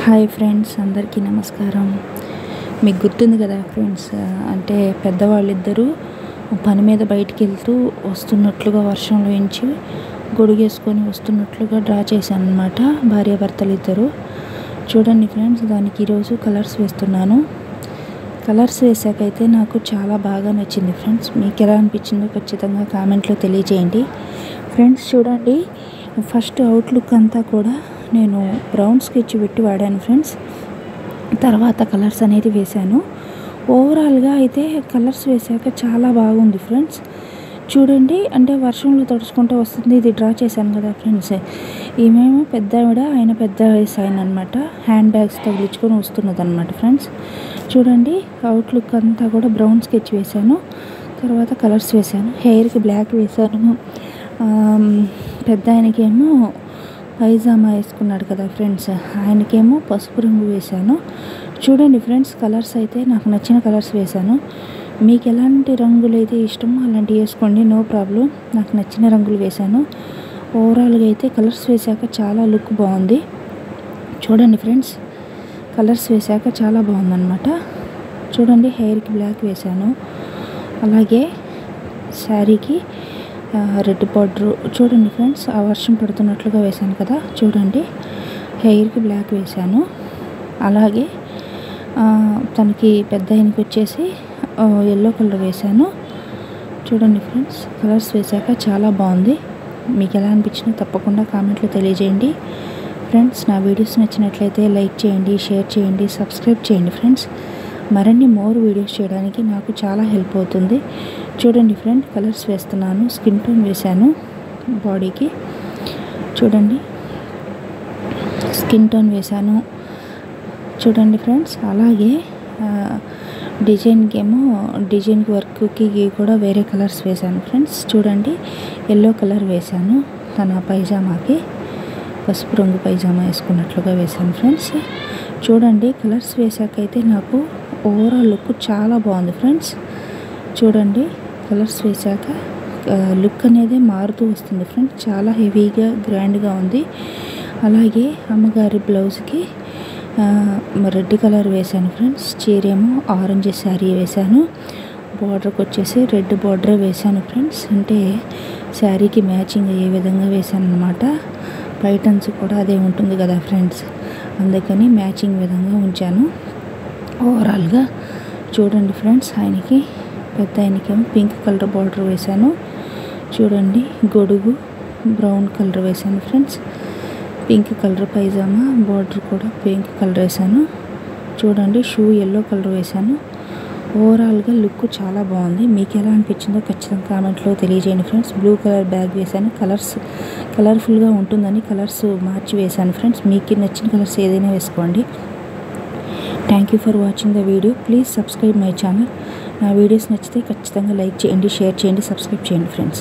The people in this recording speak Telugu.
హాయ్ ఫ్రెండ్స్, అందరికీ నమస్కారం. మీకు గుర్తుంది కదా ఫ్రెండ్స్, అంటే పెద్దవాళ్ళిద్దరూ పని మీద బయటికి వెళ్తూ వస్తున్నట్లుగా వర్షంలో ఎంచి గొడుగేసుకొని వస్తున్నట్లుగా డ్రా చేశాను అనమాట. భార్యాభర్తలు ఇద్దరు. చూడండి ఫ్రెండ్స్, దానికి ఈరోజు కలర్స్ వేస్తున్నాను. కలర్స్ వేసాకైతే నాకు చాలా బాగా నచ్చింది ఫ్రెండ్స్. మీకు ఎలా అనిపించిందో ఖచ్చితంగా కామెంట్లో తెలియజేయండి ఫ్రెండ్స్. చూడండి, ఫస్ట్ అవుట్లుక్ అంతా కూడా నేను బ్రౌన్ స్కెచ్ పెట్టి వాడాను ఫ్రెండ్స్. తర్వాత కలర్స్ అనేది వేశాను. ఓవరాల్గా అయితే కలర్స్ వేసాక చాలా బాగుంది ఫ్రెండ్స్. చూడండి, అంటే వర్షంలో తడుచుకుంటూ వస్తుంది. ఇది డ్రా చేశాను కదా ఫ్రెండ్స్. ఈమెమో పెద్ద ఆవిడ, ఆయన పెద్ద వయసు ఆయన అనమాట. హ్యాండ్ బ్యాగ్స్ తగిలించుకొని వస్తున్నది అనమాట ఫ్రెండ్స్. చూడండి, అవుట్లుక్ అంతా కూడా బ్రౌన్ స్కెచ్ వేశాను. తర్వాత కలర్స్ వేశాను. హెయిర్కి బ్లాక్ వేశాను. పెద్ద ఆయనకేమో పైజామా వేసుకున్నాడు కదా ఫ్రెండ్స్, ఆయనకేమో పసుపు రంగు వేశాను. చూడండి ఫ్రెండ్స్, కలర్స్ అయితే నాకు నచ్చిన కలర్స్ వేశాను. మీకు ఎలాంటి రంగులు అయితే ఇష్టమో అలాంటివి వేసుకోండి, నో ప్రాబ్లం. నాకు నచ్చిన రంగులు వేశాను. ఓవరాల్గా అయితే కలర్స్ వేశాక చాలా లుక్ బాగుంది. చూడండి ఫ్రెండ్స్, కలర్స్ వేశాక చాలా బాగుందన్నమాట. చూడండి, హెయిర్కి బ్లాక్ వేశాను. అలాగే శారీకి రెడ్ బార్డర్. చూడండి ఫ్రెండ్స్, ఆ వర్షం పడుతున్నట్లుగా వేశాను కదా. చూడండి, హెయిర్కి బ్లాక్ వేశాను. అలాగే తనకి పెద్ద ఆయనకి వచ్చేసి ఎల్లో కలర్ వేశాను. చూడండి ఫ్రెండ్స్, కలర్స్ వేశాక చాలా బాగుంది. మీకు ఎలా అనిపించిందో తప్పకుండా కామెంట్లో తెలియజేయండి ఫ్రెండ్స్. నా వీడియోస్ నచ్చినట్లయితే లైక్ చేయండి, షేర్ చేయండి, సబ్స్క్రైబ్ చేయండి ఫ్రెండ్స్. మరిన్ని మోర్ వీడియోస్ చేయడానికి నాకు చాలా హెల్ప్ అవుతుంది. చూడండి ఫ్రెండ్, కలర్స్ వేస్తున్నాను. స్కిన్ టోన్ వేశాను బాడీకి. చూడండి, స్కిన్ టోన్ వేశాను. చూడండి ఫ్రెండ్స్, అలాగే డిజైన్కి వర్క్కి కూడా వేరే కలర్స్ వేశాను ఫ్రెండ్స్. చూడండి, ఎల్లో కలర్ వేశాను. తన పైజామాకి పసుపు రంగు పైజామా వేసుకున్నట్లుగా వేశాను ఫ్రెండ్స్. చూడండి, కలర్స్ వేసాకైతే నాకు ఓవరాల్ లుక్ చాలా బాగుంది ఫ్రెండ్స్. చూడండి, కలర్స్ వేసాక లుక్ అనేది మారుతూ వస్తుంది ఫ్రెండ్స్. చాలా హెవీగా గ్రాండ్గా ఉంది. అలాగే అమ్మగారి బ్లౌజ్కి రెడ్ కలర్ వేశాను ఫ్రెండ్స్. చీరేమో ఆరెంజ్ శారీ వేశాను. బార్డర్కి వచ్చేసి రెడ్ బార్డర్ వేశాను ఫ్రెండ్స్. అంటే శారీకి మ్యాచింగ్ అయ్యే విధంగా వేశాను అనమాట. పైటన్స్ కూడా అదే ఉంటుంది కదా ఫ్రెండ్స్, అందుకని మ్యాచింగ్ విధంగా ఉంచాను. ఓవరాల్గా చూడండి ఫ్రెండ్స్, ఆయనకి పెద్ద ఆయనకేమో పింక్ కలర్ బార్డర్ వేశాను. చూడండి, గొడుగు బ్రౌన్ కలర్ వేశాను friends. Pink colour pyjama, border కూడా పింక్ కలర్ వేశాను. చూడండి, షూ ఎల్లో కలర్ వేశాను. ఓవరాల్గా లుక్ చాలా బాగుంది. మీకు ఎలా అనిపించిందో ఖచ్చితంగా కామెంట్లో తెలియజేయండి ఫ్రెండ్స్. బ్లూ కలర్ బ్యాగ్ వేశాను. కలర్ఫుల్గా ఉంటుందని కలర్స్ మార్చి వేశాను ఫ్రెండ్స్. మీకు నచ్చిన కలర్స్ ఏదైనా వేసుకోండి. Thank you for watching the video. Please subscribe my channel. నా వీడియోస్ నచ్చితే ఖచ్చితంగా లైక్ చేయండి, షేర్ చేయండి, సబ్స్క్రైబ్ చేయండి ఫ్రెండ్స్.